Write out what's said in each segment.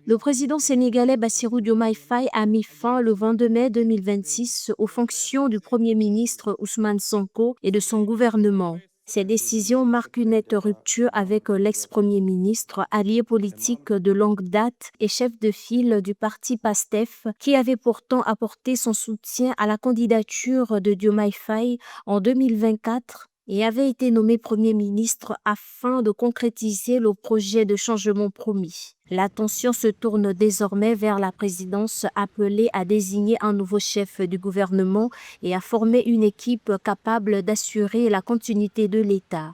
Le président sénégalais Bassirou Diomaye Faye a mis fin le 22 mai 2026 aux fonctions du Premier ministre Ousmane Sonko et de son gouvernement. Ces décisions marquent une nette rupture avec l'ex-premier ministre, allié politique de longue date et chef de file du parti PASTEF, qui avait pourtant apporté son soutien à la candidature de Diomaye Faye en 2024 et avait été nommé Premier ministre afin de concrétiser le projet de changement promis. L'attention se tourne désormais vers la présidence appelée à désigner un nouveau chef du gouvernement et à former une équipe capable d'assurer la continuité de l'État.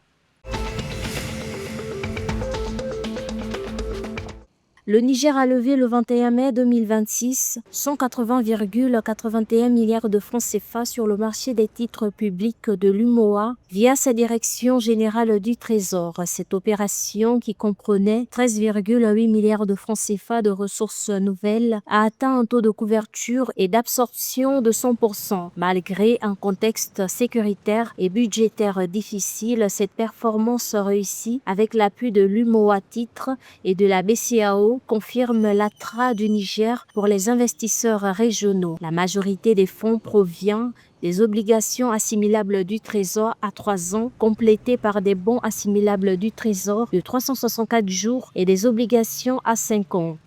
Le Niger a levé le 21 mai 2026 180,81 milliards de francs CFA sur le marché des titres publics de l'UMOA via sa direction générale du Trésor. Cette opération, qui comprenait 13,8 milliards de francs CFA de ressources nouvelles, a atteint un taux de couverture et d'absorption de 100%. Malgré un contexte sécuritaire et budgétaire difficile, cette performance réussie avec l'appui de l'UMOA Titres et de la BCAO confirme l'attrait du Niger pour les investisseurs régionaux. La majorité des fonds provient des obligations assimilables du Trésor à 3 ans, complétées par des bons assimilables du Trésor de 364 jours et des obligations à 5 ans.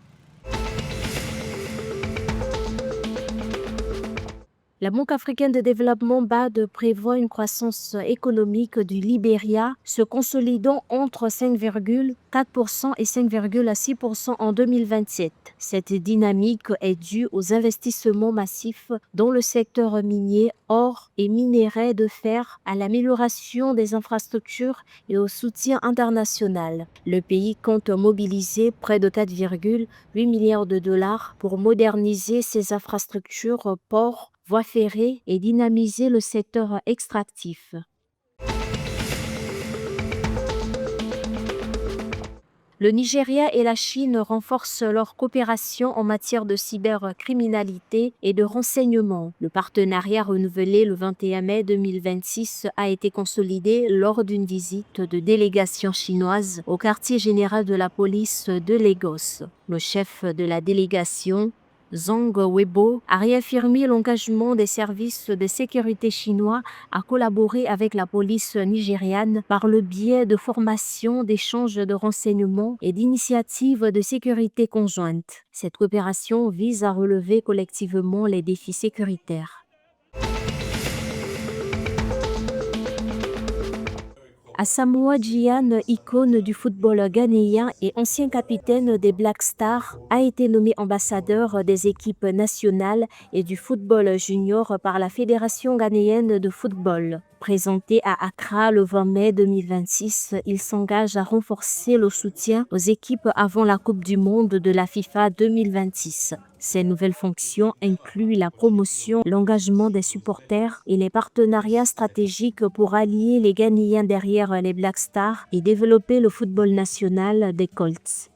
La Banque africaine de développement BAD prévoit une croissance économique du Libéria se consolidant entre 5,4% et 5,6% en 2027. Cette dynamique est due aux investissements massifs dans le secteur minier, or et minerais de fer, à l'amélioration des infrastructures et au soutien international. Le pays compte mobiliser près de 4,8 milliards de dollars pour moderniser ses infrastructures, ports, voies ferrées et dynamiser le secteur extractif. Le Nigeria et la Chine renforcent leur coopération en matière de cybercriminalité et de renseignement. Le partenariat renouvelé le 21 mai 2026 a été consolidé lors d'une visite de délégation chinoise au quartier général de la police de Lagos. Le chef de la délégation, Zhang Weibo, a réaffirmé l'engagement des services de sécurité chinois à collaborer avec la police nigériane par le biais de formations, d'échanges de renseignements et d'initiatives de sécurité conjointes. Cette coopération vise à relever collectivement les défis sécuritaires. Asamoah Gyan, icône du football ghanéen et ancien capitaine des Black Stars, a été nommé ambassadeur des équipes nationales et du football junior par la Fédération ghanéenne de football. Présenté à Accra le 20 mai 2026, il s'engage à renforcer le soutien aux équipes avant la Coupe du Monde de la FIFA 2026. Ces nouvelles fonctions incluent la promotion, l'engagement des supporters et les partenariats stratégiques pour allier les Ghanéens derrière les Black Stars et développer le football national des Colts.